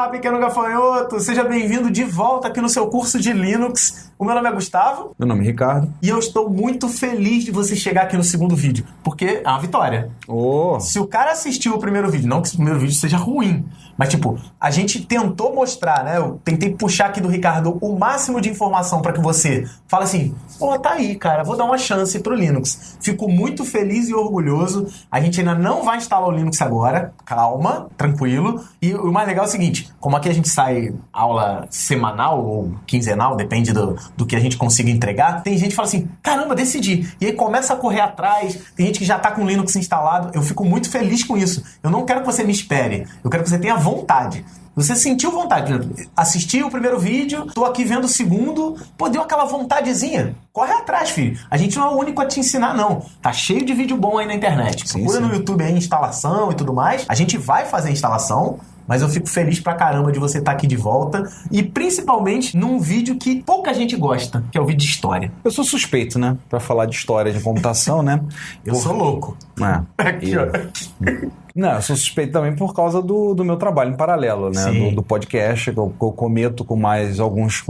Olá, pequeno gafanhoto! Seja bem-vindo de volta aqui no seu curso de Linux. O meu nome é Gustavo. Meu nome é Ricardo. E eu estou muito feliz de você chegar aqui no segundo vídeo, porque é uma vitória. Se o cara assistiu o primeiro vídeo, não que esse primeiro vídeo seja ruim, mas tipo, a gente tentou mostrar, né? Eu tentei puxar aqui do Ricardo o máximo de informação para que você fale assim, pô, tá aí, cara, vou dar uma chance pro Linux. Fico muito feliz e orgulhoso. A gente ainda não vai instalar o Linux agora, calma, tranquilo. E o mais legal é o seguinte, como aqui a gente sai aula semanal ou quinzenal, depende do que a gente consiga entregar, tem gente que fala assim, caramba, decidi. E aí começa a correr atrás, tem gente que já tá com o Linux instalado. Eu fico muito feliz com isso. Eu não quero que você me espere, eu quero que você tenha vontade. Você sentiu vontade, assistir o primeiro vídeo, tô aqui vendo o segundo, pô, deu aquela vontadezinha. Corre atrás, filho. A gente não é o único a te ensinar, não. Tá cheio de vídeo bom aí na internet. Procura no YouTube aí instalação e tudo mais. A gente vai fazer a instalação, mas eu fico feliz pra caramba de você estar aqui de volta. E principalmente num vídeo que pouca gente gosta, que é o vídeo de história. Eu sou suspeito, né? Pra falar de história de computação, né? Eu sou louco. Aqui, ó. Não, eu sou suspeito também por causa do meu trabalho em paralelo, né? Do podcast, que eu cometo com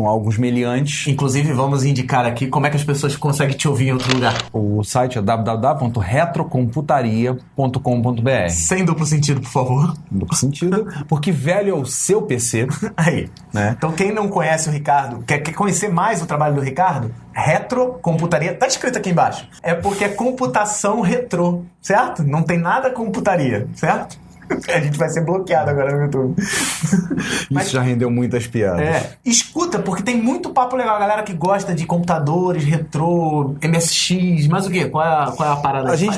alguns meliantes. Inclusive, vamos indicar aqui como é que as pessoas conseguem te ouvir em outro lugar. O site é www.retrocomputaria.com.br. Sem duplo sentido, por favor. Duplo sentido, porque velho é o seu PC. Aí. Né? Então, quem não conhece o Ricardo, quer conhecer mais o trabalho do Ricardo? Retrocomputaria, tá escrito aqui embaixo. É porque é computação retrô, certo? Não tem nada computaria, certo? A gente vai ser bloqueado agora no YouTube. Isso já rendeu muitas piadas. Escuta, porque tem muito papo legal. A galera que gosta de computadores, retrô, MSX, mas o quê? Qual é a parada? A gente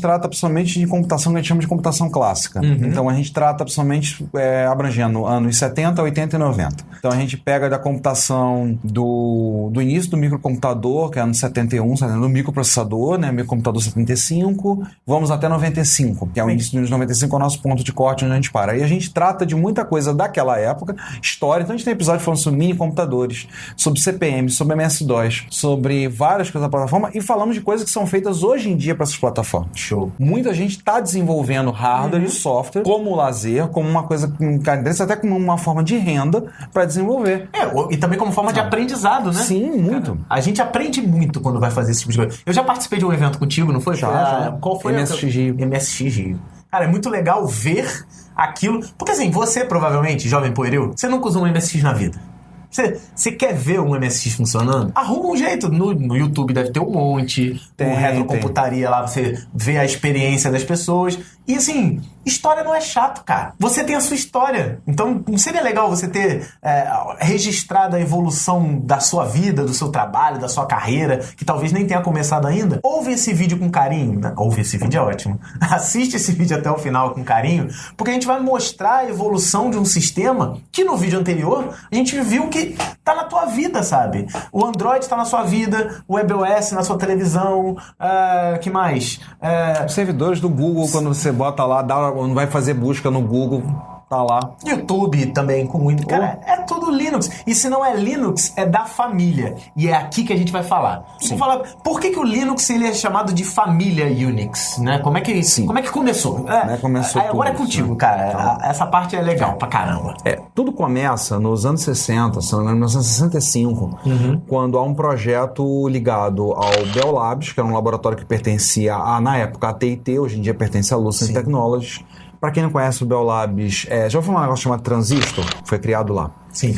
trata principalmente de computação que a gente chama de computação clássica. Então a gente trata principalmente abrangendo anos 70, 80 e 90. Então a gente pega da computação do início do microcomputador, que é anos 71, do microprocessador, né? Microcomputador 75, vamos até 95, que é o início dos anos 95, o nosso ponto de corte onde a gente para. E a gente trata de muita coisa daquela época, história. Então a gente tem episódio falando sobre mini computadores, sobre CPM, sobre MS-DOS, sobre várias coisas da plataforma e falamos de coisas que são feitas hoje em dia para essas plataformas. Show. Muita gente está desenvolvendo hardware e software como lazer, como uma coisa até como uma forma de renda para desenvolver. E também como forma de aprendizado, né? Sim, muito. Cara, a gente aprende muito quando vai fazer esse tipo de coisa. Eu já participei de um evento contigo, não foi? Já. Qual foi? MSX Rio. MSX Rio. Cara, é muito legal ver aquilo. Porque assim, você provavelmente, jovem pueril, você nunca usou um MSX na vida. Você quer ver um MSX funcionando? Arruma um jeito. No YouTube deve ter um monte. Tem retrocomputaria lá, você vê a experiência das pessoas. E assim, história não é chato, cara. Você tem a sua história. Então, não seria legal você ter registrado a evolução da sua vida, do seu trabalho, da sua carreira, que talvez nem tenha começado ainda? Ouve esse vídeo com carinho. Né? Ouve esse vídeo é ótimo. Assiste esse vídeo até o final com carinho, porque a gente vai mostrar a evolução de um sistema que no vídeo anterior a gente viu que tá na tua vida, sabe? O Android tá na sua vida, o WebOS na sua televisão, que mais? Os servidores do Google, quando você bota lá, não vai fazer busca no Google, tá lá. YouTube também com Windows. Cara, é tudo Linux. E se não é Linux, é da família. E é aqui que a gente vai falar. Vamos falar por que o Linux ele é chamado de família Unix, né? Como é que começou? Começou agora é contigo, né? Cara. Essa parte é legal pra caramba. Tudo começa nos anos 60, se não me engano, 1965, quando há um projeto ligado ao Bell Labs, que era um laboratório que pertencia na época, a TIT, hoje em dia pertence à Lucent Technologies. Para quem não conhece o Bell Labs, já ouviu um negócio chamado Transistor? Foi criado lá. Sim.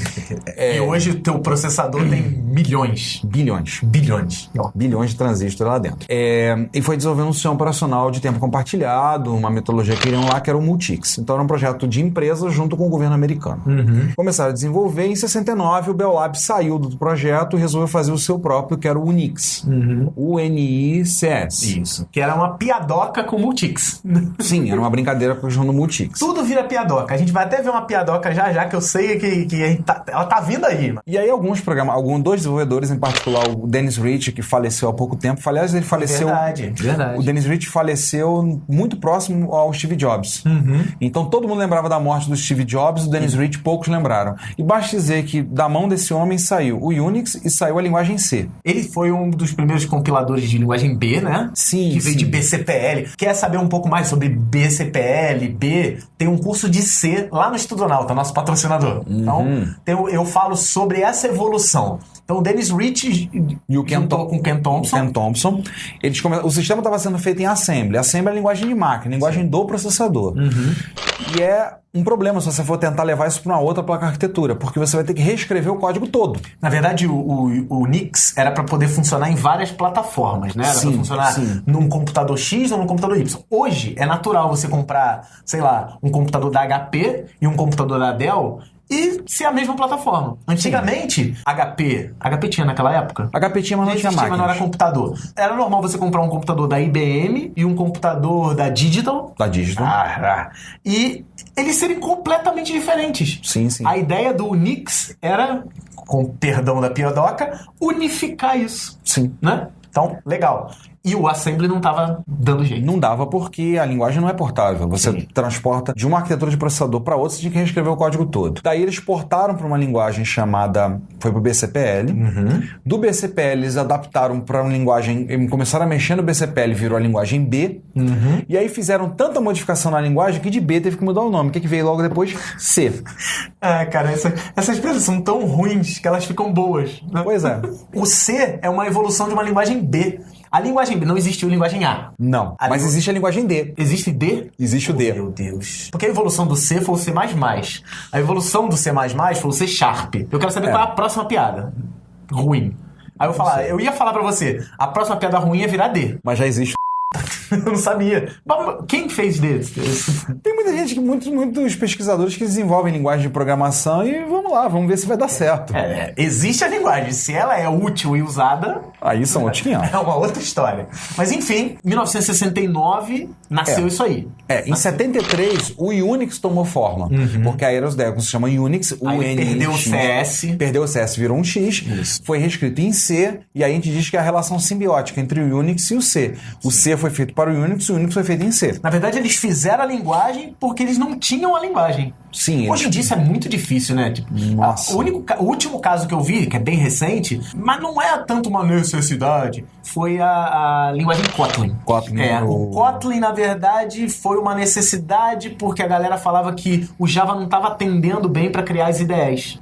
E hoje o teu processador tem bilhões de transistores lá dentro. E foi desenvolvendo um sistema operacional de tempo compartilhado, uma metodologia que queriam lá, que era o Multics. Então era um projeto de empresa junto com o governo americano. Começaram a desenvolver, em 69 o Bell Labs saiu do projeto e resolveu fazer o seu próprio, que era o Unix. UNICS. Isso. Que era uma piadoca com Multics. Sim, era uma brincadeira com o Multics. Tudo vira piadoca. A gente vai até ver uma piadoca já, que eu sei que ela tá vindo aí. E aí dois desenvolvedores, em particular o Dennis Ritchie, que faleceu há pouco tempo, aliás, ele faleceu... Verdade. O Dennis Ritchie faleceu muito próximo ao Steve Jobs. Então todo mundo lembrava da morte do Steve Jobs, o Dennis Ritchie poucos lembraram. E basta dizer que da mão desse homem saiu o Unix e saiu a linguagem C. Ele foi um dos primeiros compiladores de linguagem B, né? Sim, que veio de BCPL. Quer saber um pouco mais sobre BCPL, B? Tem um curso de C lá no Estudonauta, nosso patrocinador. Então, eu falo sobre essa evolução. Então, o Dennis Ritchie e o Ken com o Ken Thompson. O sistema estava sendo feito em Assembly. Assembly é a linguagem de máquina, linguagem do processador. E é um problema se você for tentar levar isso para uma outra placa arquitetura, porque você vai ter que reescrever o código todo. Na verdade, o Unix era para poder funcionar em várias plataformas, né? Era para funcionar num computador X ou num computador Y. Hoje, é natural você comprar, sei lá, um computador da HP e um computador da Dell e ser a mesma plataforma. Antigamente, HP tinha naquela época? HP tinha, mas não tinha máquina. Mas não era computador. Era normal você comprar um computador da IBM e um computador da Digital. E eles serem completamente diferentes. Sim. A ideia do Unix era, com perdão da piadoca, unificar isso. Sim. Né? Então, legal. E o Assembly não estava dando jeito. Não dava porque a linguagem não é portável. Você transporta de uma arquitetura de processador para outra, você tinha que reescrever o código todo. Daí eles portaram para uma linguagem chamada... Foi para o BCPL. Do BCPL eles adaptaram para uma linguagem... Começaram a mexer no BCPL, virou a linguagem B. E aí fizeram tanta modificação na linguagem que de B teve que mudar o nome. O que veio logo depois? C. Cara, essas coisas são tão ruins que elas ficam boas. Né? Pois é. O C é uma evolução de uma linguagem B. A linguagem B, não existiu linguagem A. Não, mas existe a linguagem D. Existe D? Existe o D. Meu Deus. Porque a evolução do C foi o C++. A evolução do C++ foi o C Sharp. Eu quero saber qual é a próxima piada ruim. Aí eu ia falar pra você, a próxima piada ruim é virar D. Mas já existe. Eu não sabia. Quem fez D? Tem muita gente, muitos pesquisadores que desenvolvem linguagem de programação e vamos ver se vai dar certo. Existe a linguagem. Se ela é útil e usada... Aí são outros 500. É uma outra história. Mas enfim, 1969 nasceu isso aí. Em 73 o Unix tomou forma. Porque a Eros Debian se chama Unix, o Aí perdeu o CS. Perdeu o CS, virou um X. Isso. Foi reescrito em C. E aí a gente diz que é a relação simbiótica entre o Unix e o C. O C foi feito para o Unix foi feito em C. Na verdade, eles fizeram a linguagem porque eles não tinham a linguagem. Sim. Hoje em dia isso é muito difícil, né? Nossa. O último caso que eu vi, que é bem recente, mas não é tanto uma necessidade, foi a linguagem Kotlin. O Kotlin, na verdade, foi uma necessidade porque a galera falava que o Java não estava atendendo bem para criar as IDEs.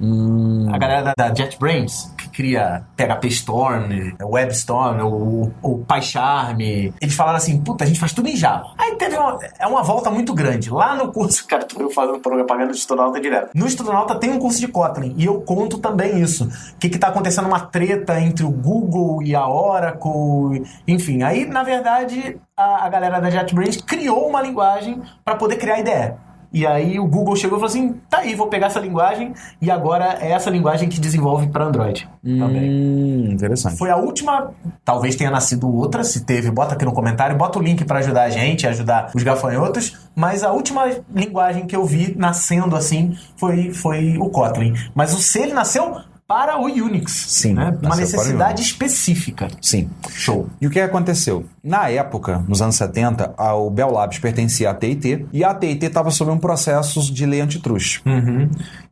A galera da JetBrains, que cria PHP Storm, WebStorm, o PyCharm, eles falaram assim, puta, a gente faz tudo em Java. Aí teve uma volta muito grande. Lá no curso, cara, tô eu fazendo propaganda do Estudonauta direto. No Estudonauta tem um curso de Kotlin e eu conto também isso. O que tá acontecendo, uma treta entre o Google e a Oracle, enfim. Aí, na verdade, a galera da JetBrains criou uma linguagem para poder criar IDE. E aí o Google chegou e falou assim, tá aí, vou pegar essa linguagem e agora é essa linguagem que desenvolve para Android também. Interessante. Foi a última, talvez tenha nascido outra, se teve, bota aqui no comentário, bota o link para ajudar a gente, ajudar os gafanhotos, mas a última linguagem que eu vi nascendo assim foi o Kotlin. Mas o C, ele nasceu para o Unix. Sim. Né? Uma necessidade específica. Sim. Show. E o que aconteceu? Na época, nos anos 70, o Bell Labs pertencia à AT&T e a AT&T estava sob um processo de lei antitruste.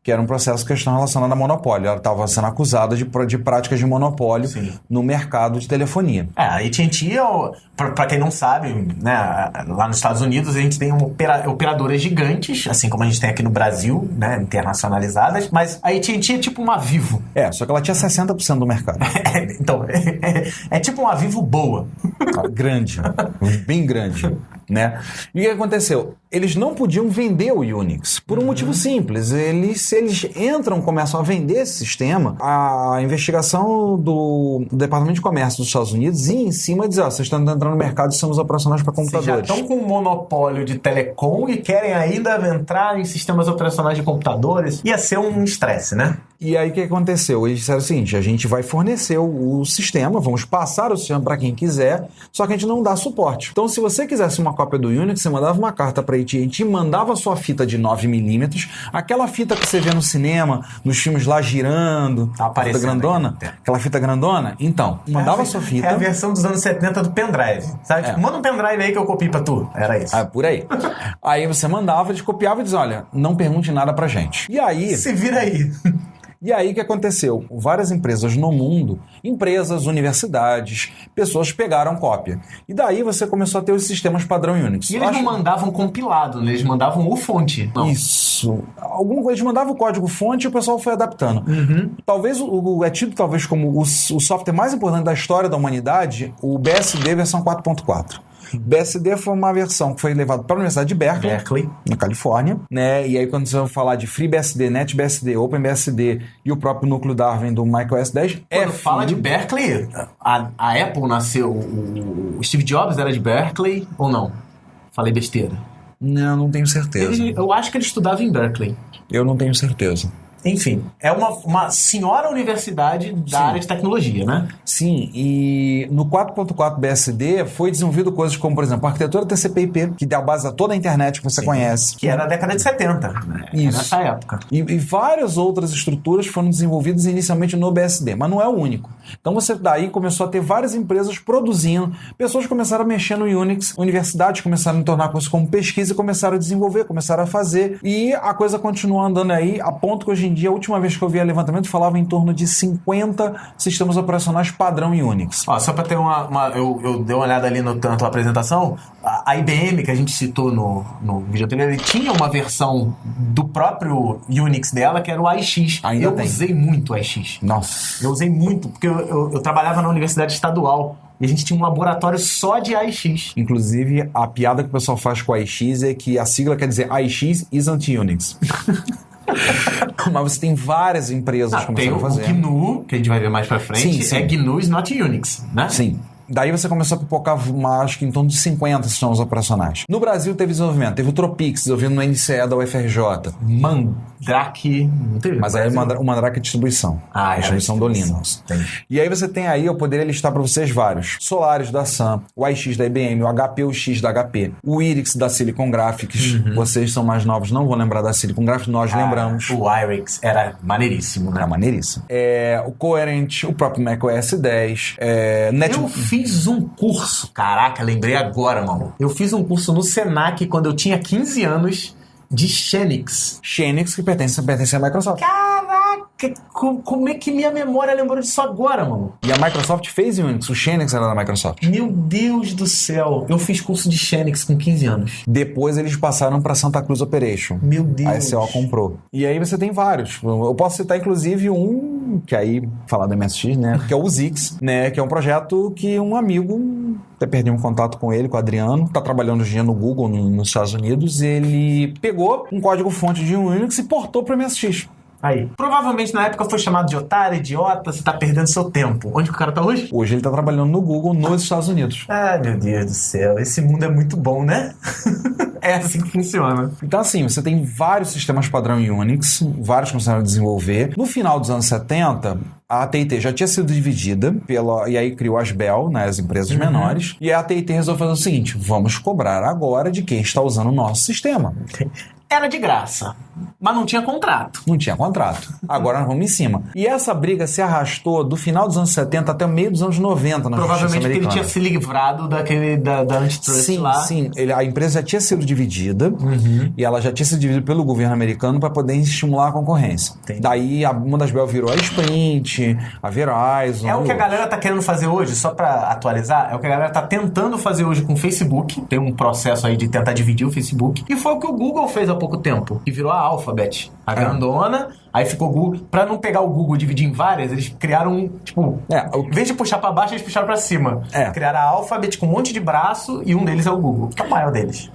Que era um processo de questão relacionada a monopólio. Ela estava sendo acusada de práticas de monopólio no mercado de telefonia. A AT&T, para quem não sabe, né, lá nos Estados Unidos a gente tem operadoras gigantes, assim como a gente tem aqui no Brasil, né, internacionalizadas, mas a AT&T é tipo uma Vivo. Só que ela tinha 60% do mercado. Então, é tipo uma Vivo boa. Grande, bem grande. Né? E o que aconteceu? Eles não podiam vender o Unix por um motivo simples. Se eles começam a vender esse sistema, a investigação do Departamento de Comércio dos Estados Unidos ia em cima e dizer, vocês estão entrando no mercado de sistemas operacionais para computadores. Vocês já estão com um monopólio de telecom e querem ainda entrar em sistemas operacionais de computadores. Ia ser um estresse, né? E aí o que aconteceu? Eles disseram o seguinte, a gente vai fornecer o sistema, vamos passar o sistema para quem quiser só que a gente não dá suporte. Então, se você quisesse uma cópia do Unix, você mandava uma carta para AT&T, mandava a sua fita de 9mm, aquela fita que você vê no cinema, nos filmes lá girando, a fita grandona, aquela fita grandona, então, mandava a sua fita. É a versão dos anos 70 do pendrive, sabe? Tipo, manda um pendrive aí que eu copio pra tu. Era isso. Por aí. Aí você mandava, eles copiavam e diziam, olha, não pergunte nada pra gente. E aí... Se vira aí. E aí o que aconteceu? Várias empresas no mundo, empresas, universidades, pessoas pegaram cópia. E daí você começou a ter os sistemas padrão Unix. E eles não mandavam compilado, né? Eles mandavam o fonte. Não. Isso. Eles mandavam o código fonte e o pessoal foi adaptando. Talvez é tido talvez como o software mais importante da história da humanidade, o BSD versão 4.4. BSD foi uma versão que foi levada para a Universidade de Berkeley, na Califórnia, né? E aí quando você vai falar de FreeBSD, NetBSD, OpenBSD e o próprio núcleo Darwin do macOS 10, quando fala de Berkeley, a Apple nasceu, o Steve Jobs era de Berkeley ou não? Falei besteira. Não tenho certeza. Eu acho que ele estudava em Berkeley. Eu não tenho certeza. Enfim, é uma senhora universidade da área de tecnologia, né? Sim, e no 4.4 BSD foi desenvolvido coisas como, por exemplo, a arquitetura TCP/IP, que dá base a toda a internet que você conhece. Que era na década de 70, né? Isso. Nessa época. E várias outras estruturas foram desenvolvidas inicialmente no BSD, mas não é o único. Então você daí começou a ter várias empresas produzindo, pessoas começaram a mexer no Unix, universidades começaram a tornar coisas como pesquisa e começaram a desenvolver, começaram a fazer, e a coisa continua andando aí, a ponto que hoje em dia, a última vez que eu vi levantamento, falava em torno de 50 sistemas operacionais padrão Unix. Ó, só para ter eu dei uma olhada ali no tanto a apresentação, a IBM que a gente citou no vídeo anterior, ele tinha uma versão do próprio Unix dela, que era o AIX. Ainda tem. Usei muito o AIX. Nossa. Eu usei muito, porque eu trabalhava na universidade estadual e a gente tinha um laboratório só de AIX. Inclusive, a piada que o pessoal faz com o AIX é que a sigla quer dizer AIX isn't Unix. Mas você tem várias empresas que começaram a fazer. Tem o GNU, que a gente vai ver mais pra frente. Sim. É GNU is not Unix, né? Sim. Daí você começou a pipocar, acho que em torno de 50 sistemas operacionais. No Brasil teve desenvolvimento. Teve o Tropix, desenvolvido no NCE da UFRJ. Mandrake... Não teve. Mas aí o Mandrake é distribuição. É distribuição do Linux. E aí você tem aí, eu poderia listar para vocês vários. Solaris da Sun, o AIX da IBM, o HPUX da HP, o IRIX da Silicon Graphics. Vocês são mais novos, não vão lembrar da Silicon Graphics, nós lembramos. O IRIX era maneiríssimo, né? Era maneiríssimo. O Coherent, o próprio macOS 10. Eu fiz um curso. Caraca, lembrei agora, mano. Eu fiz um curso no Senac quando eu tinha 15 anos de Xenix. Xenix, que pertence à Microsoft. Caraca, como é que minha memória lembrou disso agora, mano? E a Microsoft fez Unix, o Xenix era da Microsoft. Meu Deus do céu. Eu fiz curso de Xenix com 15 anos. Depois eles passaram para Santa Cruz Operation. Meu Deus. A SCO comprou. E aí você tem vários. Eu posso citar, inclusive, um que aí, falar do MSX, né? Que é o Zix, né? Que é um projeto que um amigo, até perdi um contato com ele, com o Adriano, tá trabalhando hoje no Google, nos Estados Unidos. Ele pegou um código-fonte de Unix e portou para o MSX. Aí. Provavelmente na época foi chamado de otário, idiota, você tá perdendo seu tempo. Onde que o cara tá hoje? Hoje ele tá trabalhando no Google nos Estados Unidos. Ah, meu Deus do céu. Esse mundo é muito bom, né? É assim que funciona. Então, assim, você tem vários sistemas padrão Unix, vários começaram a desenvolver. No final dos anos 70, a AT&T já tinha sido dividida, e aí criou as Bell, né, as empresas menores, e a AT&T resolveu fazer o seguinte, vamos cobrar agora de quem está usando o nosso sistema. Era de graça, mas não tinha contrato. Não tinha contrato. Agora nós vamos em cima. E essa briga se arrastou do final dos anos 70 até o meio dos anos 90 na justiça americana. Provavelmente porque ele tinha se livrado da antitrust lá. Sim. A empresa já tinha sido dividida e ela já tinha sido dividida pelo governo americano para poder estimular a concorrência. Entendi. Daí uma das Bell virou a Sprint, a Verizon. É o que a galera tá querendo fazer hoje, só para atualizar, é o que a galera tá tentando fazer hoje com o Facebook. Tem um processo aí de tentar dividir o Facebook. E foi o que o Google fez há pouco tempo, que virou a Alphabet, a grandona, aí ficou o Google. Pra não pegar o Google e dividir em várias, eles criaram, tipo, em vez de puxar pra baixo, eles puxaram pra cima. Criaram a Alphabet com um monte de braço e um deles é o Google, que é o maior deles.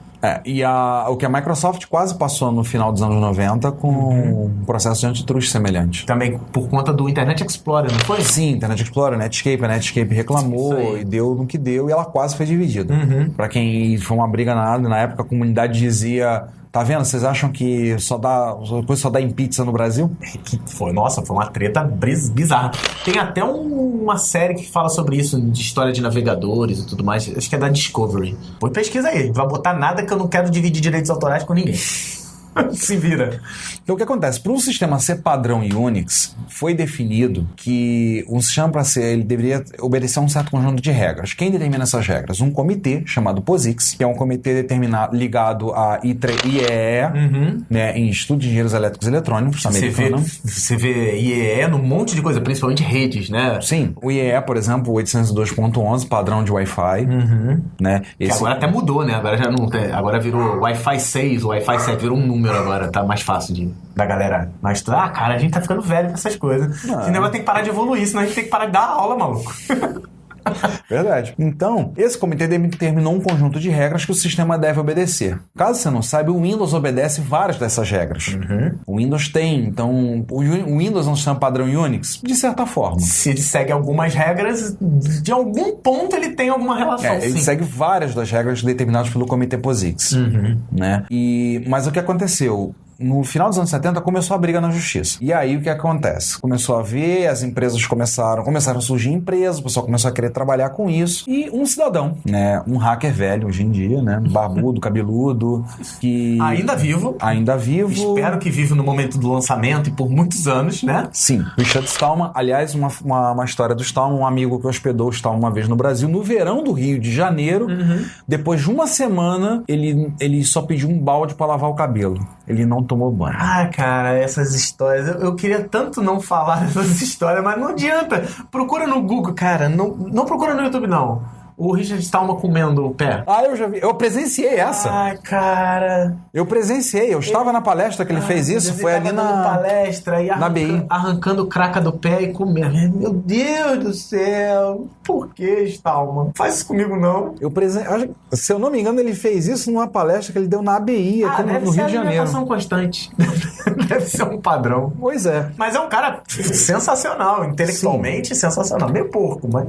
E o que a Microsoft quase passou no final dos anos 90 com um processo de antitrust semelhante. Também por conta do Internet Explorer, não foi? Sim, Internet Explorer, Netscape. A Netscape reclamou e deu no que deu e ela quase foi dividida. Pra quem foi uma briga na época, a comunidade dizia... Tá vendo? Vocês acham que depois só dá em pizza no Brasil? Foi uma treta bizarra. Tem até uma série que fala sobre isso, de história de navegadores e tudo mais. Acho que é da Discovery. Pô, pesquisa aí. Não vai botar nada que eu não quero dividir direitos autorais com ninguém. Se vira. Então o que acontece? Para um sistema ser padrão em Unix, foi definido que um sistema para ser, ele deveria obedecer a um certo conjunto de regras. Quem determina essas regras? Um comitê chamado POSIX, que é um comitê ligado à IEEE, né, em Instituto de Engenheiros Elétricos e Eletrônicos, americano. Você vê IEEE num monte de coisa, principalmente redes, né? Sim. O IEEE, por exemplo, 802.11, padrão de Wi-Fi. Né? Que agora até mudou, né? Agora já não tem. Agora virou Wi-Fi 6, Wi-Fi 7, virou um número agora, tá mais fácil da galera. Mas, cara, a gente tá ficando velho com essas coisas. Esse negócio tem que parar de evoluir, senão a gente tem que parar de dar aula, maluco. Verdade. Então, esse comitê determinou um conjunto de regras que o sistema deve obedecer. Caso você não saiba, o Windows obedece várias dessas regras. O Windows tem, então, o Windows é um sistema padrão Unix, de certa forma. Se ele segue algumas regras, de algum ponto ele tem alguma relação, ele segue várias das regras determinadas pelo comitê POSIX. Né? Mas o que aconteceu? No final dos anos 70 começou a briga na justiça. E aí o que acontece? Começou a ver, as empresas começaram a surgir empresas, o pessoal começou a querer trabalhar com isso. E um cidadão, né, um hacker velho hoje em dia, né, barbudo, cabeludo, que... Ainda vivo. Espero que vive no momento do lançamento e por muitos anos, né? Sim. Richard Stallman, aliás, uma história do Stallman, um amigo que hospedou o Stallman uma vez no Brasil, no verão do Rio de Janeiro, depois de uma semana, ele só pediu um balde para lavar o cabelo. Ele não tomou banho. Cara, essas histórias... Eu queria tanto não falar dessas histórias, mas não adianta. Procura no Google, cara. Não procura no YouTube, não. O Richard Stallman comendo o pé. Eu já vi. Eu presenciei essa. Cara... Eu presenciei. Eu estava na palestra que ele fez isso. Foi ali na palestra e arrancando craca do pé e comendo. Meu Deus do céu. Por que, Stallman? Faz isso comigo, não. Se eu não me engano, ele fez isso numa palestra que ele deu na ABI, aqui no Rio de Janeiro. Alimentação constante. Deve ser um padrão. Pois é. Mas é um cara sensacional. Intelectualmente sensacional. Meio porco, mas...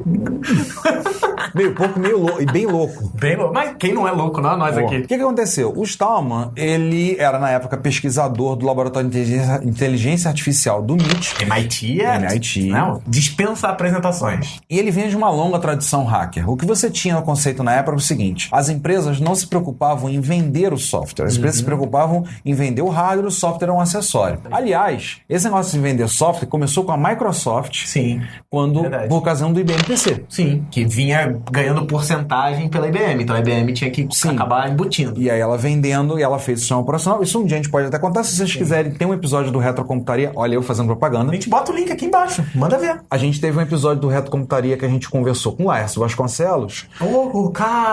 Meio porco, meio louco, e bem louco. Bem louco. Mas quem não é louco, não? Nós aqui. O que aconteceu? O Stallman, ele era, na época, pesquisador do Laboratório de Inteligência Artificial do MIT. MIT. Não, dispensa apresentações. E ele vinha de uma longa tradição hacker. O que você tinha no conceito na época era o seguinte: as empresas não se preocupavam em vender o software. As empresas se preocupavam em vender o hardware, o software era um acessório. Aliás, esse negócio de vender software começou com a Microsoft. Sim. Por ocasião do IBM PC. Sim, que vinha ganhando porcentagem pela IBM. Então a IBM tinha que acabar embutindo. E aí ela vendendo, e ela fez o sistema operacional. Isso um dia a gente pode até contar. Se vocês quiserem, tem um episódio do Retrocomputaria. Olha, eu fazendo propaganda. A gente bota o link aqui embaixo. Manda ver. A gente teve um episódio do Retrocomputaria que a gente conversou com o Laércio Vasconcelos.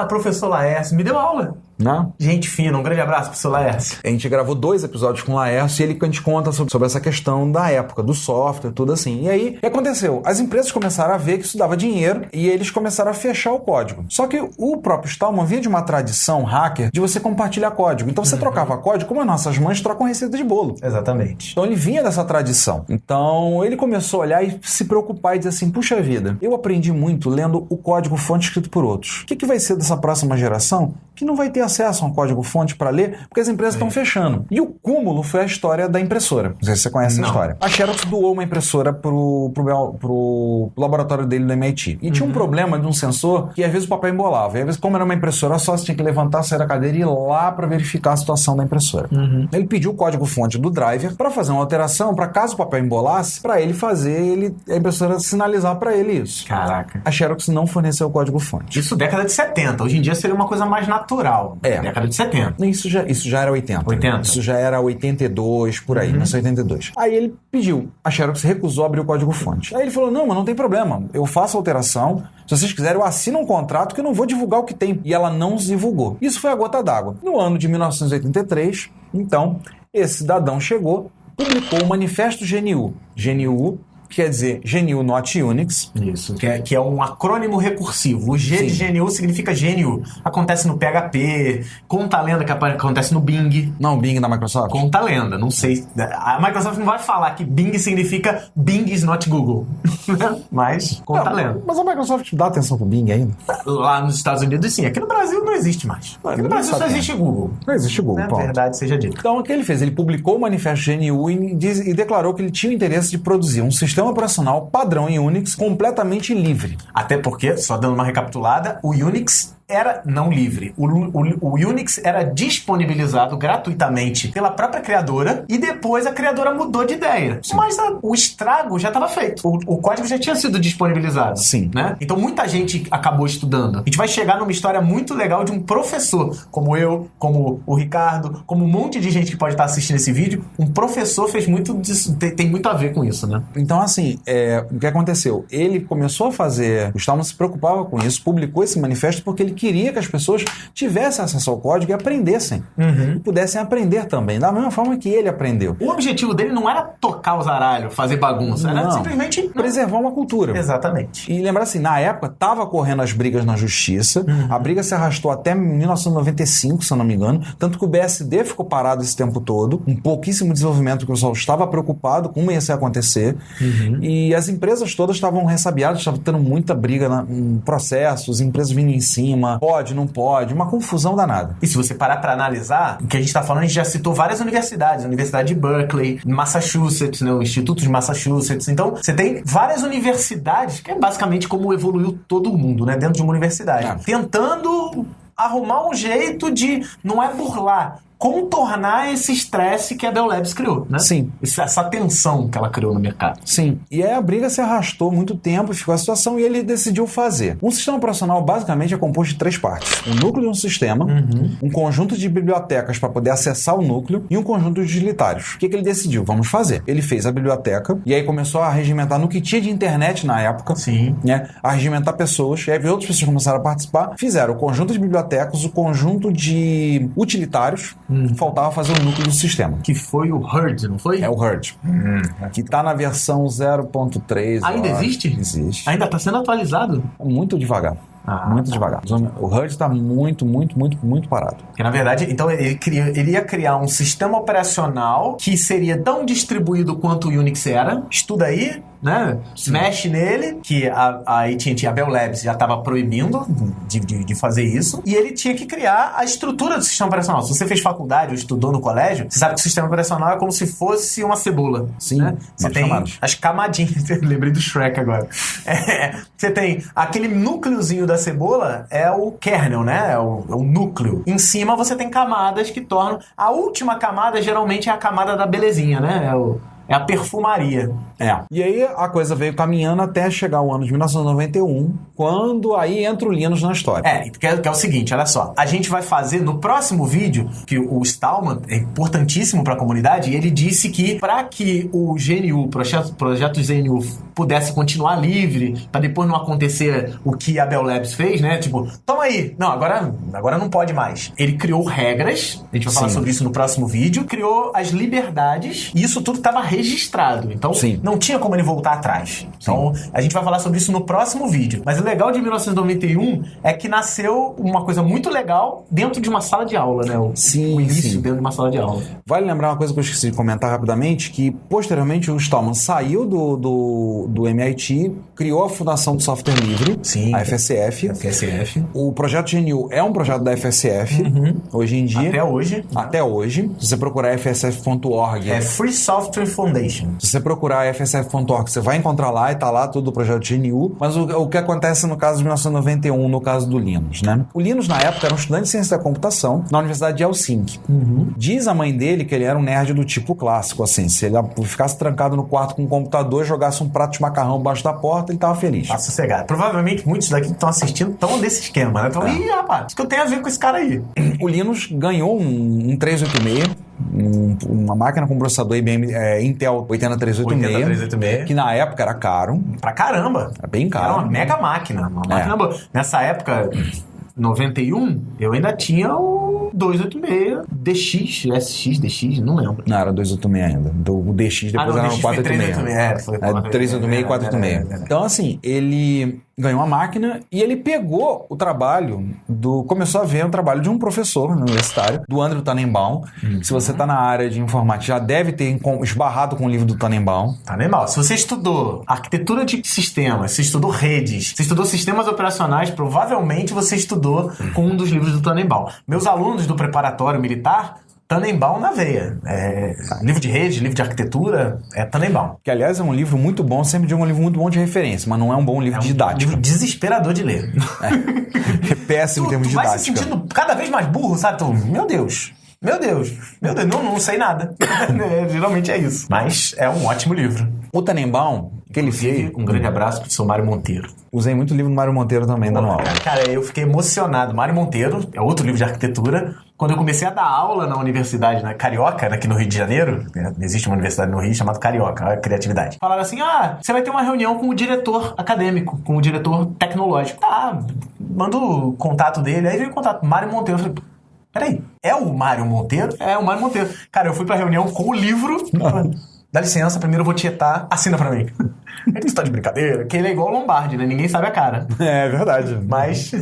Professor Laércio, me deu aula. Não? Gente fina, um grande abraço pro seu Laércio. A gente gravou 2 episódios com o Laércio e ele a gente conta sobre essa questão da época, do software, tudo assim. E aí, o que aconteceu? As empresas começaram a ver que isso dava dinheiro e eles começaram a fechar o código. Só que o próprio Stallman vinha de uma tradição hacker de você compartilhar código. Então você trocava código como as nossas mães trocam receita de bolo. Exatamente. Então ele vinha dessa tradição. Então ele começou a olhar e se preocupar e dizer assim, puxa vida, eu aprendi muito lendo o código-fonte escrito por outros. O que vai ser dessa próxima geração que não vai ter acesso a um código-fonte para ler, porque as empresas estão fechando. E o cúmulo foi a história da impressora. Não sei se você conhece a história. A Xerox doou uma impressora pro laboratório dele do MIT. E tinha um problema de um sensor que às vezes o papel embolava. E às vezes, como era uma impressora só, você tinha que levantar, sair da cadeira e ir lá para verificar a situação da impressora. Ele pediu o código-fonte do driver para fazer uma alteração, para caso o papel embolasse, para ele fazer a impressora sinalizar para ele isso. Caraca. A Xerox não forneceu o código-fonte. Isso década de 70. Hoje em dia seria uma coisa mais natural. Década de 70. Isso já era 80. 80. Isso já era 82, por aí, 82. Aí ele pediu. A Xerox recusou abrir o código-fonte. Aí ele falou, não, mas não tem problema. Eu faço a alteração. Se vocês quiserem, eu assino um contrato que eu não vou divulgar o que tem. E ela não divulgou. Isso foi a gota d'água. No ano de 1983, então, esse cidadão chegou, publicou o Manifesto GNU. GNU que quer dizer GNU Not Unix. Isso, que é um acrônimo recursivo. O G de GNU significa GNU. Acontece no PHP, conta a lenda que acontece no Bing. Não, o Bing da Microsoft? Conta a lenda, não sei. A Microsoft não vai falar que Bing significa Bing is not Google. Mas conta a lenda. Mas a Microsoft dá atenção pro Bing ainda? Lá nos Estados Unidos, sim. Aqui no Brasil não existe mais. Aqui no Brasil só existe Google. Não existe Google, Na verdade seja dito. Então, o que ele fez? Ele publicou o manifesto GNU e declarou que ele tinha o interesse de produzir um sistema operacional padrão em Unix completamente livre. Até porque, só dando uma recapitulada, o Unix era não livre. O Unix era disponibilizado gratuitamente pela própria criadora e depois a criadora mudou de ideia. Sim. Mas o estrago já estava feito. O código já tinha sido disponibilizado. Sim. Né? Então muita gente acabou estudando. A gente vai chegar numa história muito legal de um professor, como eu, como o Ricardo, como um monte de gente que pode estar assistindo esse vídeo. Um professor fez muito disso, tem muito a ver com isso, né? Então, assim, o que aconteceu? Ele começou a fazer... O Stallman se preocupava com isso, publicou esse manifesto porque ele queria que as pessoas tivessem acesso ao código e aprendessem. E pudessem aprender também, da mesma forma que ele aprendeu. O objetivo dele não era tocar o zaralho, fazer bagunça, era simplesmente... preservar uma cultura. Exatamente. E lembrar assim, na época, estava correndo as brigas na justiça, a briga se arrastou até 1995, se eu não me engano, tanto que o BSD ficou parado esse tempo todo, um pouquíssimo desenvolvimento, que o pessoal estava preocupado com como ia acontecer, e as empresas todas estavam ressabiadas, estavam tendo muita briga em processos, empresas vindo em cima, pode, não pode, uma confusão danada. E se você parar para analisar, o que a gente está falando, a gente já citou várias universidades, a Universidade de Berkeley, Massachusetts, né, o Instituto de Massachusetts. Então, você tem várias universidades, que é basicamente como evoluiu todo mundo, né, dentro de uma universidade, tentando arrumar um jeito de, não é burlar, contornar esse estresse que a Bell Labs criou, né? Sim. Essa tensão que ela criou no mercado. Sim. E aí a briga se arrastou muito tempo, ficou a situação e ele decidiu fazer. Um sistema operacional basicamente é composto de 3 partes. Um núcleo de um sistema, um conjunto de bibliotecas para poder acessar o núcleo e um conjunto de utilitários. O que ele decidiu? Vamos fazer. Ele fez a biblioteca e aí começou a regimentar no que tinha de internet na época. Sim. Né? A regimentar pessoas. E aí outras pessoas começaram a participar. Fizeram o conjunto de bibliotecas, o conjunto de utilitários. Faltava fazer o núcleo do sistema. Que foi o Herd, não foi? É o Herd. Que está na versão 0.3. Ainda existe? Existe. Ainda está sendo atualizado? Muito devagar. Muito devagar. O Herd está muito parado. Porque, na verdade, então ele ia criar um sistema operacional que seria tão distribuído quanto o Unix era. Estuda aí, né? Mexe nele, que a AT&T, a Bell Labs, já estava proibindo de fazer isso. E ele tinha que criar a estrutura do sistema operacional. Se você fez faculdade ou estudou no colégio, você sabe que o sistema operacional é como se fosse uma cebola. Sim. Né? Você tem as camadinhas. Lembrei do Shrek agora. Você tem aquele núcleozinho da cebola, é o kernel, né? É o núcleo. Em cima você tem camadas que tornam... A última camada geralmente é a camada da belezinha, né? É a perfumaria. E aí a coisa veio caminhando até chegar o ano de 1991, quando aí entra o Linux na história. Que é o seguinte, olha só. A gente vai fazer no próximo vídeo, que o Stallman é importantíssimo para a comunidade, e ele disse que para que o GNU, o projeto GNU, pudesse continuar livre, para depois não acontecer o que a Bell Labs fez, né? Tipo, toma aí. Não, agora não pode mais. Ele criou regras, a gente vai falar sobre isso no próximo vídeo, criou as liberdades, e isso tudo estava registrado. Então, não tinha como ele voltar atrás. Então, a gente vai falar sobre isso no próximo vídeo. Mas o legal de 1991 é que nasceu uma coisa muito legal dentro de uma sala de aula, né? O início dentro de uma sala de aula. Vale lembrar uma coisa que eu esqueci de comentar rapidamente, que posteriormente o Stallman saiu do MIT, criou a Fundação do Software Livre, a FSF. O projeto GNU é um projeto da FSF, hoje em dia. Até hoje. Se você procurar fsf.org... É Free Software Foundation. Se você procurar fsf.org, você vai encontrar lá e tá lá tudo o projeto GNU. Mas o que acontece no caso de 1991, no caso do Linus, né? O Linus, na época, era um estudante de ciência da computação na Universidade de Helsinki. Diz a mãe dele que ele era um nerd do tipo clássico, assim. Se ele ficasse trancado no quarto com um computador, jogasse um prato de macarrão embaixo da porta, ele tava feliz. Tá sossegado. Provavelmente muitos daqui que estão assistindo estão desse esquema, né? Então, rapaz, isso que eu tenho a ver com esse cara aí. O Linus ganhou um 386, uma máquina com processador IBM Intel 80386, que na época era caro. Pra caramba. Era bem caro. Era uma mega máquina. Uma máquina boa. Nessa época, 91, eu ainda tinha o 286, DX, SX, DX, não lembro. Não, era 286 ainda. O DX depois era no 486. Foi 386 e 486. Então, assim, ele ganhou uma máquina e ele pegou o trabalho começou a ver o trabalho de um professor universitário, do Andrew Tannenbaum. Se você está na área de informática, já deve ter esbarrado com o livro do Tannenbaum. Tannenbaum. Se você estudou arquitetura de sistemas, você estudou redes, você estudou sistemas operacionais, provavelmente você estudou com um dos livros do Tannenbaum. Meus alunos do preparatório militar, Tannenbaum na veia. Livro de rede, livro de arquitetura, é Tannenbaum. Que, aliás, é um livro muito bom, sempre digo um livro muito bom de referência, mas não é um bom livro didático. É um livro desesperador de ler. É péssimo em termos didáticos. Tu vai se sentindo cada vez mais burro, sabe? Meu Deus, não sei nada. Geralmente é isso. Mas é um ótimo livro. O Tannenbaum, que ele fez... Um grande abraço pro seu Mário Monteiro. Usei muito livro do Mário Monteiro também, dando aula. Cara, eu fiquei emocionado. Mário Monteiro é outro livro de arquitetura. Quando eu comecei a dar aula na universidade, na Carioca, aqui no Rio de Janeiro, existe uma universidade no Rio chamada Carioca, a criatividade. Falaram assim, você vai ter uma reunião com o diretor acadêmico, com o diretor tecnológico. Manda o contato dele. Aí veio o contato, Mário Monteiro. Eu falei, peraí, é o Mário Monteiro? É o Mário Monteiro. Cara, eu fui pra reunião com o livro... Dá licença, primeiro eu vou tietar, assina pra mim. Ele tá de brincadeira, que ele é igual o Lombardi, né? Ninguém sabe a cara. É verdade. Mas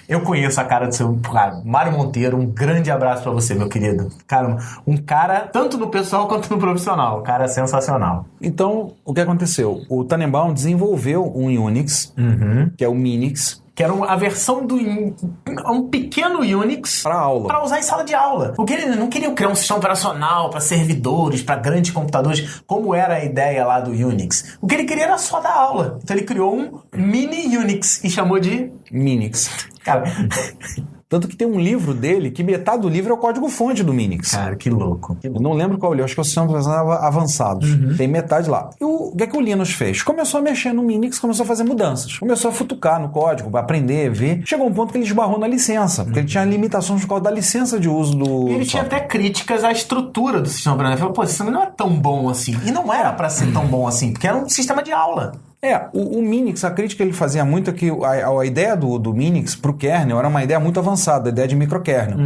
eu conheço a cara do seu... Cara, Mário Monteiro, um grande abraço pra você, meu querido. Cara, um cara, tanto no pessoal quanto no profissional. Um cara sensacional. Então, o que aconteceu? O Tannenbaum desenvolveu um Unix, que é o Minix, que era a versão do um pequeno Unix para aula, para usar em sala de aula. Porque ele não queria criar um sistema operacional para servidores, para grandes computadores, como era a ideia lá do Unix. O que ele queria era só dar aula. Então ele criou um mini Unix e chamou de Minix. Cara, tanto que tem um livro dele que metade do livro é o código-fonte do Minix. Cara, que louco. Eu não lembro qual livro, acho que é o Sistema Avançados. Tem metade lá. E o que é que o Linus fez? Começou a mexer no Minix, começou a fazer mudanças. Começou a futucar no código, aprender, ver. Chegou um ponto que ele esbarrou na licença, porque ele tinha limitações por causa da licença de uso do E ele tinha até críticas à estrutura do sistema operacional. Ele falou, pô, esse sistema não é tão bom assim. E não era para ser tão bom assim, porque era um sistema de aula. O Minix, a crítica que ele fazia muito é que a ideia do Minix pro kernel era uma ideia muito avançada, a ideia de microkernel.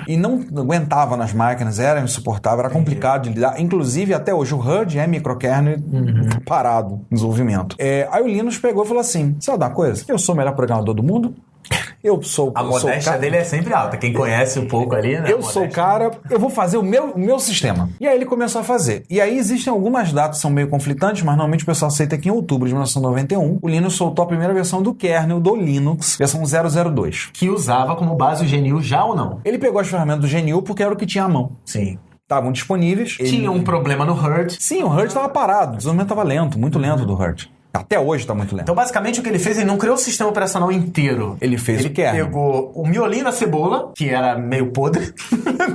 E não aguentava nas máquinas, era insuportável, era complicado de lidar. Inclusive, até hoje, o HUD é microkernel parado no desenvolvimento. Aí o Linus pegou e falou assim, sabe uma coisa? Eu sou o melhor programador do mundo, a modéstia dele é sempre alta. Quem conhece um pouco ali, né? Eu sou o cara, eu vou fazer o meu sistema. E aí ele começou a fazer. E aí existem algumas datas que são meio conflitantes, mas normalmente o pessoal aceita que em outubro de 1991, o Linus soltou a primeira versão do kernel do Linux, versão 002. Que usava como base o GNU já ou não? Ele pegou as ferramentas do GNU porque era o que tinha à mão. Sim. Estavam disponíveis. Tinha um problema no HUD. Sim, o HUD estava parado. O desenvolvimento estava lento, muito lento do HUD. Até hoje tá muito lento. Então, basicamente, o que ele fez, ele não criou o sistema operacional inteiro. Ele fez o kernel. Ele pegou o miolinho da cebola, que era meio podre,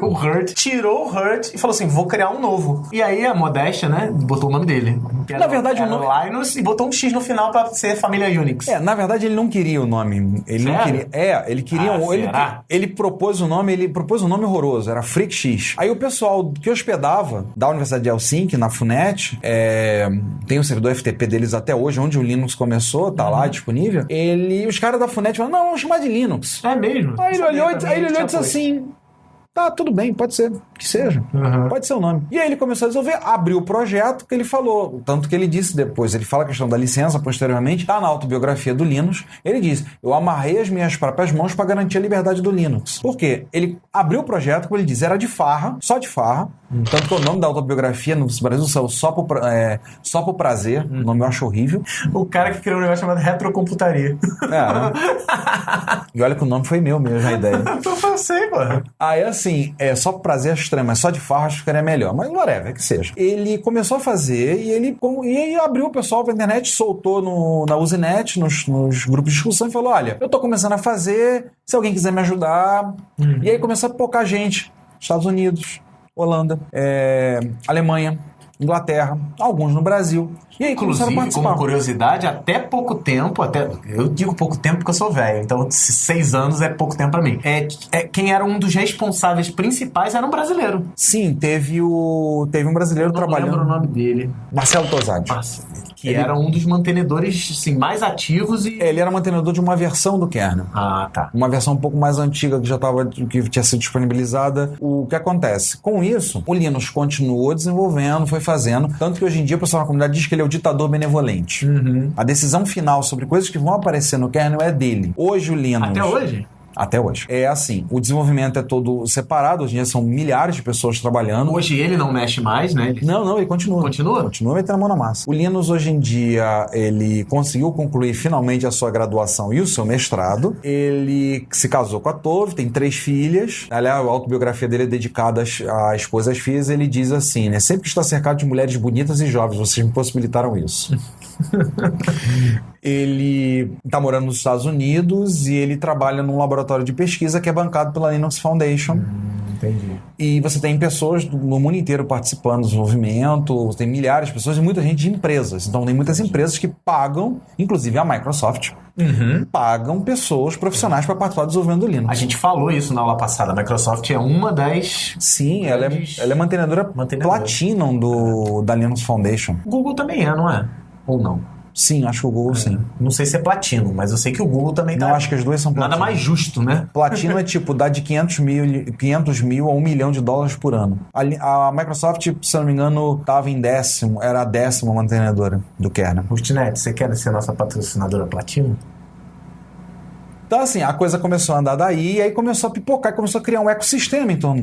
o HUD, tirou o HUD e falou assim, vou criar um novo. E aí, a modéstia, né, botou o nome dele. Na verdade, o nome... Linus, e botou um X no final pra ser família Unix. Na verdade, ele não queria o nome. Ele não queria... ele queria... Ele propôs um nome horroroso, era Freak X. Aí o pessoal que hospedava da Universidade de Helsinki, na FUNET, tem o servidor FTP deles até hoje, onde o Linux começou, tá lá disponível. Os caras da FUNET falaram, não, vamos chamar de Linux. É mesmo? Aí ele olhou e disse assim, tá, tudo bem, pode ser, que seja. Pode ser o nome. E aí ele começou a desenvolver, abriu o projeto que ele falou, tanto que ele disse depois, ele fala a questão da licença posteriormente, tá na autobiografia do Linus, ele diz, eu amarrei as minhas próprias mãos para garantir a liberdade do Linux. Por quê? Ele abriu o projeto, como ele diz, era de farra, só de farra, tanto que o nome da autobiografia no Brasil saiu só por prazer, o nome eu acho horrível. O cara que criou um negócio chamado retrocomputaria. Né? E olha que o nome foi meu mesmo, a ideia. Eu sei, mano. Aí assim, só por prazer acho estranho, mas só de farra acho que ficaria melhor. Mas whatever, que seja. Ele começou a fazer e ele abriu o pessoal pra internet, soltou na Usenet, nos grupos de discussão e falou, olha, eu tô começando a fazer, se alguém quiser me ajudar. E aí começou a poucar gente. Estados Unidos, Holanda, Alemanha, Inglaterra, alguns no Brasil. E aí inclusive, como curiosidade, até pouco tempo, eu digo pouco tempo porque eu sou velho, então 6 anos é pouco tempo pra mim. Quem era um dos responsáveis principais era um brasileiro. Sim, teve um brasileiro trabalhando. Eu não lembro o nome dele. Marcelo Tosati. Que era um dos mantenedores assim, mais ativos e... Ele era mantenedor de uma versão do kernel. Ah, tá. Uma versão um pouco mais antiga que tinha sido disponibilizada. O que acontece? Com isso, o Linux continuou desenvolvendo, foi fazendo, tanto que hoje em dia o pessoal na comunidade diz que ele é o ditador benevolente. A decisão final sobre coisas que vão aparecer no kernel é dele. Hoje o Linux... Até hoje? Até hoje. É assim, o desenvolvimento é todo separado, hoje em dia são milhares de pessoas trabalhando. Hoje ele não mexe mais, né? Não, ele continua. Continua? Continua metendo a mão na massa. O Linus, hoje em dia, ele conseguiu concluir finalmente a sua graduação e o seu mestrado. Ele se casou com a Tove, tem 3 filhas. Aliás, a autobiografia dele é dedicada à esposa e às filhas. Ele diz assim, né? Sempre está cercado de mulheres bonitas e jovens, vocês me possibilitaram isso. Ele está morando nos Estados Unidos e ele trabalha num laboratório de pesquisa que é bancado pela Linux Foundation. Entendi. E você tem pessoas no mundo inteiro participando do desenvolvimento, tem milhares de pessoas e muita gente de empresas. Então tem muitas empresas que pagam, inclusive a Microsoft, pagam pessoas profissionais para participar do desenvolvimento do Linux. A gente falou isso na aula passada. A Microsoft é uma das... Sim, ela é mantenedora Platinum da Linux Foundation. O Google também é, não é? Ou não? Sim, acho que o Google sim. Não sei se é platino, mas eu sei que o Google também tá... Não, acho que as duas são platino. Nada mais justo, né? Platino é tipo, dá de 500 mil a $1 milhão por ano. A Microsoft, se eu não me engano, estava em 10º, era a 10ª mantenedora do kernel. Rustnet, você quer ser nossa patrocinadora platino? Então, assim, a coisa começou a andar daí, e aí começou a pipocar, e começou a criar um ecossistema em torno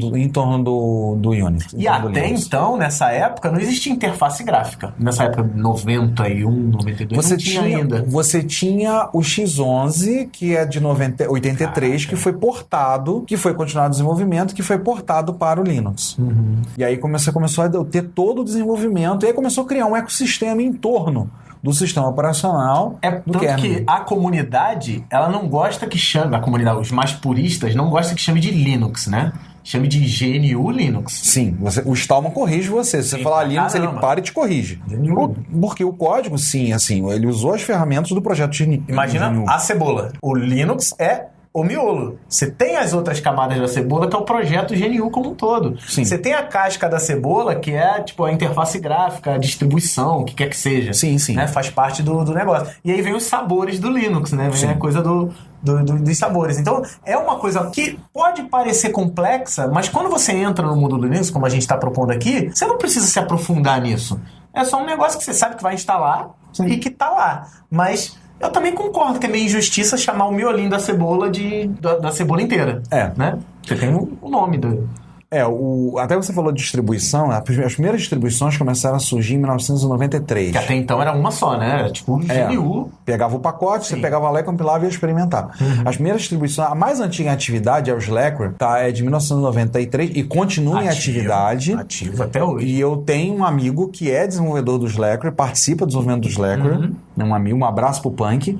do Unix. E até então, nessa época, não existia interface gráfica. Nessa época, 91, 92, não tinha ainda. Você tinha o X11, que é de 83, que foi portado, que foi continuado o desenvolvimento, que foi portado para o Linux. E aí começou a ter todo o desenvolvimento, e aí começou a criar um ecossistema em torno do sistema operacional. Tanto que a comunidade, ela não gosta que chame, a comunidade, os mais puristas, não gosta que chame de Linux, né? Chame de GNU Linux. Sim, o Stallman corrige você. Se você falar Linux, ele para e te corrige. Porque o código, sim, assim, ele usou as ferramentas do projeto GNU. Imagina a cebola. O Linux é o miolo. Você tem as outras camadas da cebola, que é o projeto GNU como um todo. Sim. Você tem a casca da cebola, que é tipo a interface gráfica, a distribuição, o que quer que seja. Sim, sim. Né? Faz parte do negócio. E aí vem os sabores do Linux, né? Vem a coisa dos sabores. Então, é uma coisa que pode parecer complexa, mas quando você entra no mundo do Linux, como a gente está propondo aqui, você não precisa se aprofundar nisso. É só um negócio que você sabe que vai instalar e que tá lá. Mas eu também concordo que é meio injustiça chamar o miolinho da cebola da cebola inteira. Né? Você tem o nome do... Até você falou de distribuição, as primeiras distribuições começaram a surgir em 1993. Que até então era uma só, né? Era tipo GNU. Pegava o pacote, você pegava lá e compilava e ia experimentar. As primeiras distribuições, a mais antiga em atividade é o Slackware, é de 1993 e continua em atividade. Ativo até hoje. E eu tenho um amigo que é desenvolvedor do Slackware, participa do desenvolvimento do Slackware. Um amigo, um abraço pro Punk.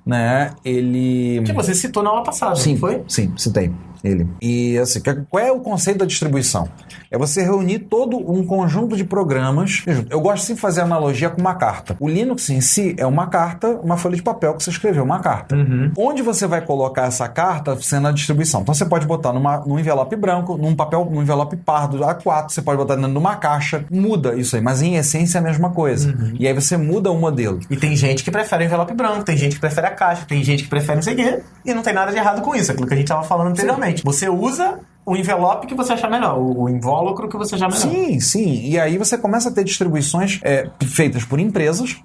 Né? Ele... Que você citou na aula passada, sim, não foi? Sim, citei. Ele. E assim, qual é o conceito da distribuição? É você reunir todo um conjunto de programas. Eu gosto sempre de fazer analogia com uma carta. O Linux em si é uma carta, uma folha de papel que você escreveu, uma carta. Onde você vai colocar essa carta sendo a distribuição? Então você pode botar num envelope branco, num envelope pardo A4, você pode botar dentro de uma caixa. Muda isso aí, mas em essência é a mesma coisa. E aí você muda o modelo. E tem gente que prefere o envelope branco, tem gente que prefere a caixa, tem gente que prefere não sei o quê, e não tem nada de errado com isso, aquilo que a gente estava falando anteriormente. Você usa o envelope que você achar melhor, o invólucro que você achar melhor. Sim, sim. E aí você começa a ter distribuições feitas por empresas,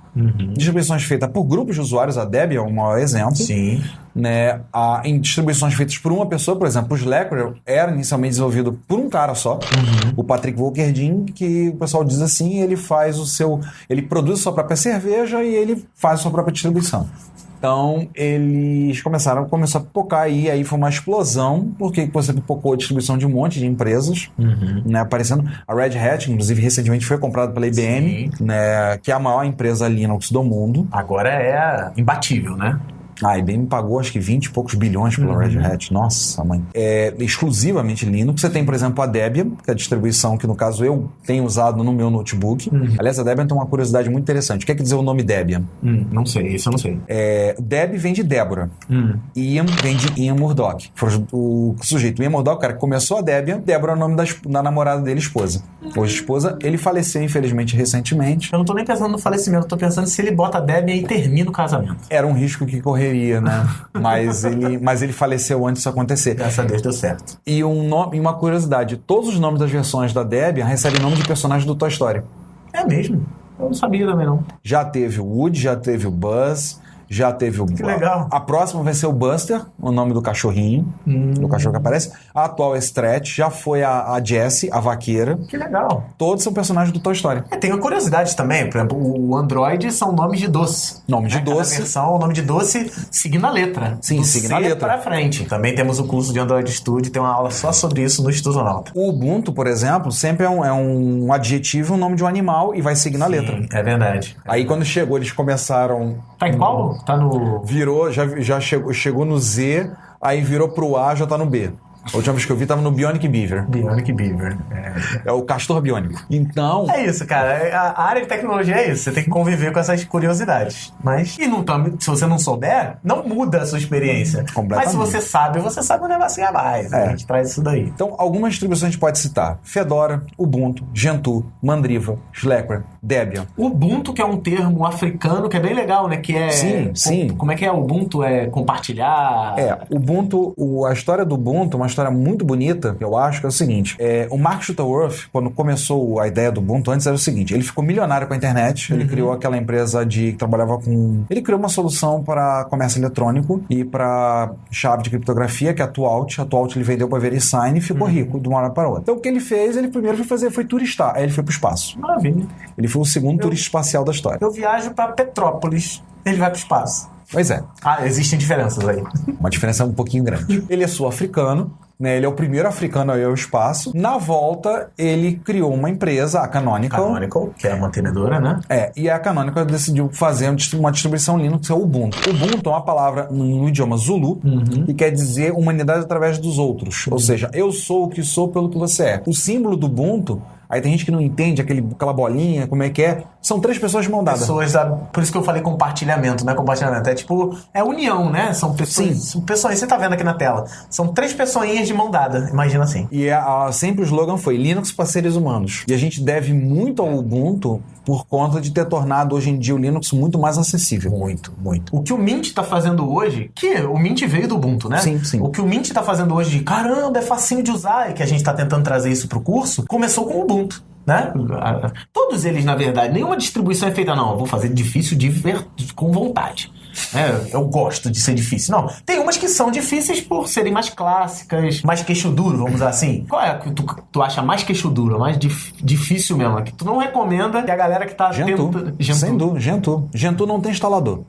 distribuições feitas por grupos de usuários, a Debian é um maior exemplo. Sim. Né? Em distribuições feitas por uma pessoa, por exemplo, o Slackware era inicialmente desenvolvido por um cara só, o Patrick Volkerding, que o pessoal diz assim, ele produz sua própria cerveja e ele faz a sua própria distribuição. Então, eles começou a pipocar aí foi uma explosão, porque você pipocou a distribuição de um monte de empresas, né, aparecendo. A Red Hat, inclusive, recentemente foi comprada pela IBM, né, que é a maior empresa Linux do mundo. Agora é imbatível, né? A IBM pagou acho que 20 e poucos bilhões pela Red Hat. Nossa, mãe. É exclusivamente Linux. Você tem, por exemplo, a Debian, que é a distribuição que, no caso, eu tenho usado no meu notebook. Aliás, a Debian tem uma curiosidade muito interessante. O que quer dizer o nome Debian? Não sei, isso eu não sei. Deb vem de Débora. Ian vem de Ian Murdoch. O sujeito Ian Murdoch, o cara que começou a Debian, Débora é o nome da namorada dele, esposa. Hoje esposa, ele faleceu, infelizmente, recentemente. Eu não tô nem pensando no falecimento, eu tô pensando se ele bota a Debian e termina o casamento. Era um risco que correria, né? mas ele faleceu antes disso acontecer. Graças a Deus deu certo. E uma curiosidade, todos os nomes das versões da Debian recebem nome de personagem do Toy Story. É mesmo? Eu não sabia também, não. Já teve o Woody, já teve o Buzz, já teve o... Que legal. A próxima vai ser o Buster, o nome do cachorrinho, do cachorro que aparece. A atual é Stretch, já foi a Jessie, a vaqueira. Que legal. Todos são personagens do Toy Story. Tem uma curiosidade também, por exemplo, o Android são nomes de doce. Nome de doce. Cada versão, o nome de doce seguindo a letra. Sim, seguindo a letra. Pra frente. Também temos o curso de Android Studio, tem uma aula só sobre isso no Estudionauta. O Ubuntu, por exemplo, sempre é um adjetivo, um nome de um animal e vai seguindo a letra. É verdade. Aí quando chegou, eles começaram... Tá em qual? Tá no... Virou, já chegou no Z, aí virou pro A, já tá no B. A última vez que eu vi tava no Bionic Beaver. Bionic Beaver. É o castor biônico. Então... É isso, cara. A área de tecnologia é isso. Você tem que conviver com essas curiosidades. Mas, se você não souber, não muda a sua experiência. Mas se você sabe um negocinho a mais. A gente traz isso daí. Então, algumas distribuições a gente pode citar. Fedora, Ubuntu, Gentoo, Mandriva, Slackware, Debian. Ubuntu, que é um termo africano, que é bem legal, né? Que é... Sim. Como é que é? Ubuntu é compartilhar... Ubuntu, a história do Ubuntu, uma história muito bonita, eu acho, que é o seguinte. O Mark Shuttleworth, quando começou a ideia do Ubuntu, antes era o seguinte, ele ficou milionário com a internet, ele criou aquela empresa que trabalhava com... Ele criou uma solução para comércio eletrônico e para chave de criptografia, que é a Tualt. A Tualt ele vendeu para a VeriSign e ficou rico de uma hora para outra. Então o que ele fez, ele primeiro foi turistar, aí ele foi para o espaço. Maravilha. Ele foi o segundo turista espacial da história. Eu viajo para Petrópolis, ele vai para o espaço. Pois é. Existem diferenças aí. Uma diferença um pouquinho grande. Ele é sul-africano, né? Ele é o primeiro africano a ir ao espaço. Na volta, ele criou uma empresa, a Canonical. Canonical, que é a mantenedora, né? E a Canonical decidiu fazer uma distribuição Linux, é o Ubuntu. Ubuntu é uma palavra no idioma Zulu e quer dizer humanidade através dos outros. Ou seja, eu sou o que sou pelo que você é. O símbolo do Ubuntu, aí tem gente que não entende aquela bolinha, como é que é. São 3 pessoas de mão dada. Por isso que eu falei compartilhamento, né? Compartilhamento. É união, né? São pessoas. Sim. São pessoas, você tá vendo aqui na tela. São 3 pessoinhas de mão dada, imagina assim. E sempre o slogan foi Linux para seres humanos. E a gente deve muito ao Ubuntu por conta de ter tornado hoje em dia o Linux muito mais acessível. Muito, muito. O que o Mint tá fazendo hoje, que o Mint veio do Ubuntu, né? Sim. O que o Mint tá fazendo hoje de caramba, é facinho de usar, e que a gente tá tentando trazer isso pro curso, começou com o Ubuntu. Né? Todos eles, na verdade, nenhuma distribuição é feita, não, eu vou fazer difícil com vontade. Eu gosto de ser difícil. Não, tem umas que são difíceis por serem mais clássicas, mais queixo duro, vamos dizer assim. Qual é a que tu acha mais queixo duro, mais difícil mesmo? Que tu não recomenda que a galera que tá tentando... Sem dúvida, Gentoo. Gentoo não tem instalador.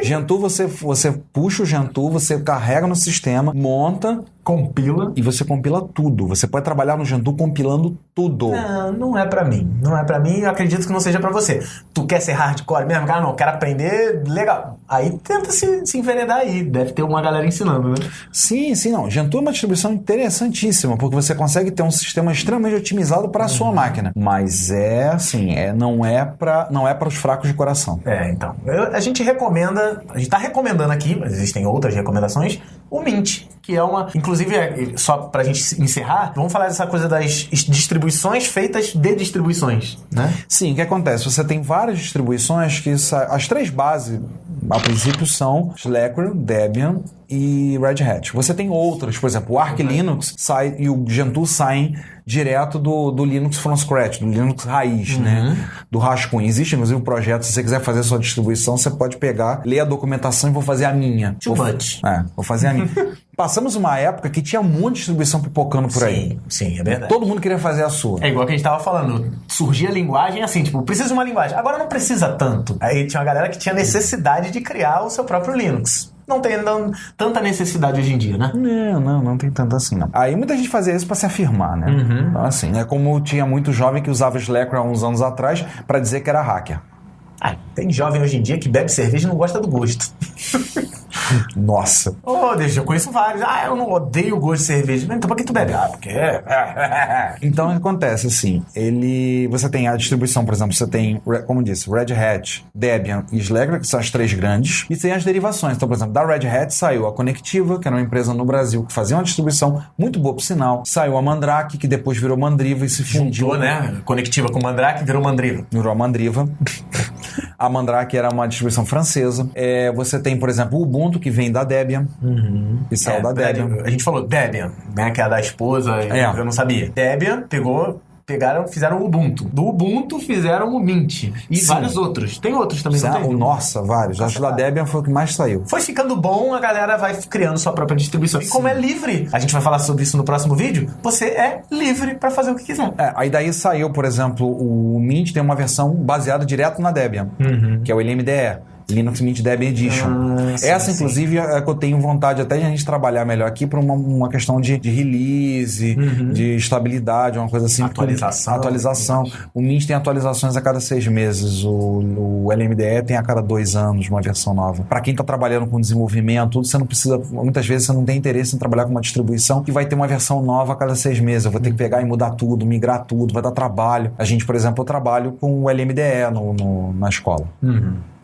Gentoo, você puxa o Gentoo, você carrega no sistema, monta, compila e você compila tudo. Você pode trabalhar no Gentoo compilando tudo. Não é pra mim. Não é pra mim, eu acredito que não seja pra você. Tu quer ser hardcore mesmo? Cara, não, quero aprender, legal. Aí tenta se enveredar aí. Deve ter uma galera ensinando, né? Sim, não. Gentoo é uma distribuição interessantíssima, porque você consegue ter um sistema extremamente otimizado para a sua máquina. Mas não é para os fracos de coração. Então. A gente tá recomendando aqui, mas existem outras recomendações, o Mint, que é uma... Inclusive, só pra gente encerrar, vamos falar dessa coisa das distribuições feitas de distribuições, né? Sim, o que acontece? Você tem várias distribuições que... As 3 bases, a princípio, são Slackware, Debian e Red Hat. Você tem outras, por exemplo, o Arch Linux e o Gentoo saem direto do Linux from scratch, do Linux raiz, né? Do rascunho. Existe, inclusive, um projeto, se você quiser fazer a sua distribuição, você pode pegar, ler a documentação e vou fazer a minha. Too much. Vou fazer a minha. Passamos uma época que tinha um monte de distribuição pipocando por aí. Sim, é verdade. Todo mundo queria fazer a sua. É igual que a gente tava falando. Surgia a linguagem assim, tipo, precisa de uma linguagem. Agora não precisa tanto. Aí tinha uma galera que tinha necessidade de criar o seu próprio Linux. Não tem tanta necessidade hoje em dia, né? Não tem tanto assim, não. Aí muita gente fazia isso pra se afirmar, né? Então, assim, como tinha muito jovem que usava Slackware há uns anos atrás pra dizer que era hacker. Tem jovem hoje em dia que bebe cerveja e não gosta do gosto. Nossa. Deus, eu conheço vários. Eu não odeio o gosto de cerveja. Então por que tu bebe? Porque... Então, o que acontece, assim, você tem a distribuição, por exemplo, você tem, como eu disse, Red Hat, Debian e Slacker, que são as 3 grandes, e tem as derivações. Então, por exemplo, da Red Hat saiu a Conectiva, que era uma empresa no Brasil que fazia uma distribuição muito boa, por sinal. Saiu a Mandrake, que depois virou Mandriva e se fundiu. Juntou, né? Conectiva com Mandrake, virou Mandriva. Virou a Mandriva. A Mandrake era uma distribuição francesa. Você tem, por exemplo, o Ubuntu, que vem da Debian. Que saiu da Debian. A gente falou Debian, né? Que é a da esposa. Eu não sabia. Debian fizeram o Ubuntu. Do Ubuntu fizeram o Mint. E vários outros. Tem outros também, não tem? Nossa, vários. Acho que da Debian foi o que mais saiu. Foi ficando bom, a galera vai criando sua própria distribuição. E como é livre, a gente vai falar sobre isso no próximo vídeo, você é livre pra fazer o que quiser. Aí daí saiu, por exemplo, o Mint tem uma versão baseada direto na Debian, que é o LMDE. Linux Mint Debian Edition. Essa, inclusive, é que eu tenho vontade até de a gente trabalhar melhor aqui para uma questão de release, de estabilidade, uma coisa assim. Atualização. O Mint tem atualizações a cada 6 meses. O LMDE tem a cada 2 anos uma versão nova. Para quem está trabalhando com desenvolvimento, você não precisa... Muitas vezes você não tem interesse em trabalhar com uma distribuição que vai ter uma versão nova a cada 6 meses. Eu vou ter que pegar e mudar tudo, migrar tudo, vai dar trabalho. A gente, por exemplo, eu trabalho com o LMDE na escola.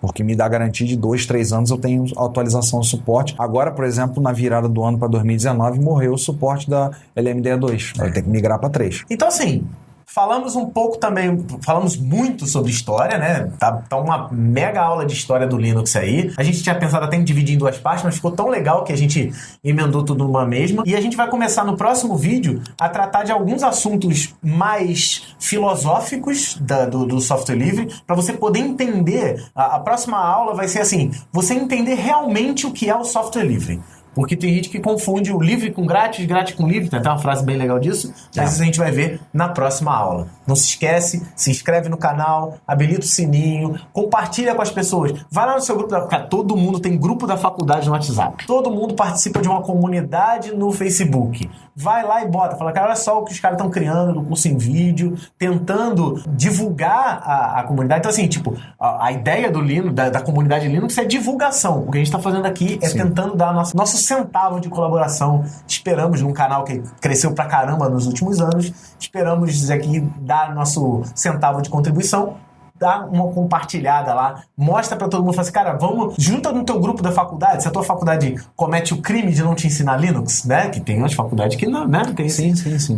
Porque me dá garantia de 2, 3 anos eu tenho atualização do suporte. Agora, por exemplo, na virada do ano para 2019, morreu o suporte da LMDE 2. Eu tenho que migrar para 3. Então, assim, falamos um pouco também, falamos muito sobre história, né? Tá uma mega aula de história do Linux aí. A gente tinha pensado até em dividir em 2 partes, mas ficou tão legal que a gente emendou tudo numa mesma. E a gente vai começar no próximo vídeo a tratar de alguns assuntos mais filosóficos do software livre, para você poder entender. A próxima aula vai ser assim, você entender realmente o que é o software livre. Porque tem gente que confunde o livre com grátis, grátis com livre, tem até uma frase bem legal disso, mas isso a gente vai ver na próxima aula. Não se esquece, se inscreve no canal, habilita o sininho, compartilha com as pessoas, vai lá no seu grupo todo mundo tem grupo da faculdade no WhatsApp, todo mundo participa de uma comunidade no Facebook, vai lá e bota, fala, cara, olha só o que os caras estão criando do curso em vídeo, tentando divulgar a comunidade. Então assim, tipo, a ideia do Linux, da comunidade Linux é divulgação. O que a gente está fazendo aqui é tentando dar nosso centavo de colaboração. Esperamos, num canal que cresceu pra caramba nos últimos anos, esperamos aqui dar nosso centavo de contribuição, dá uma compartilhada lá, mostra pra todo mundo, fala assim, cara, vamos, junta no teu grupo da faculdade, se a tua faculdade comete o crime de não te ensinar Linux, né, que tem umas faculdades que não, né, tem sim.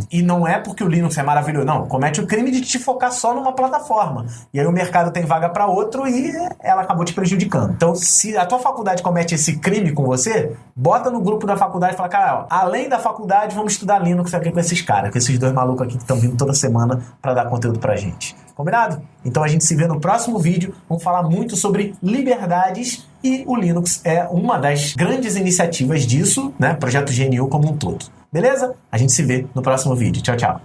E não é porque o Linux é maravilhoso, não, comete o crime de te focar só numa plataforma, e aí o mercado tem vaga pra outro e ela acabou te prejudicando. Então, se a tua faculdade comete esse crime com você, bota no grupo da faculdade e fala, cara, ó, além da faculdade, vamos estudar Linux aqui com esses caras, com esses 2 malucos aqui que estão vindo toda semana pra dar conteúdo pra gente. Combinado? Então a gente se vê no próximo vídeo. Vamos falar muito sobre liberdades e o Linux é uma das grandes iniciativas disso, né? Projeto GNU como um todo. Beleza? A gente se vê no próximo vídeo. Tchau, tchau.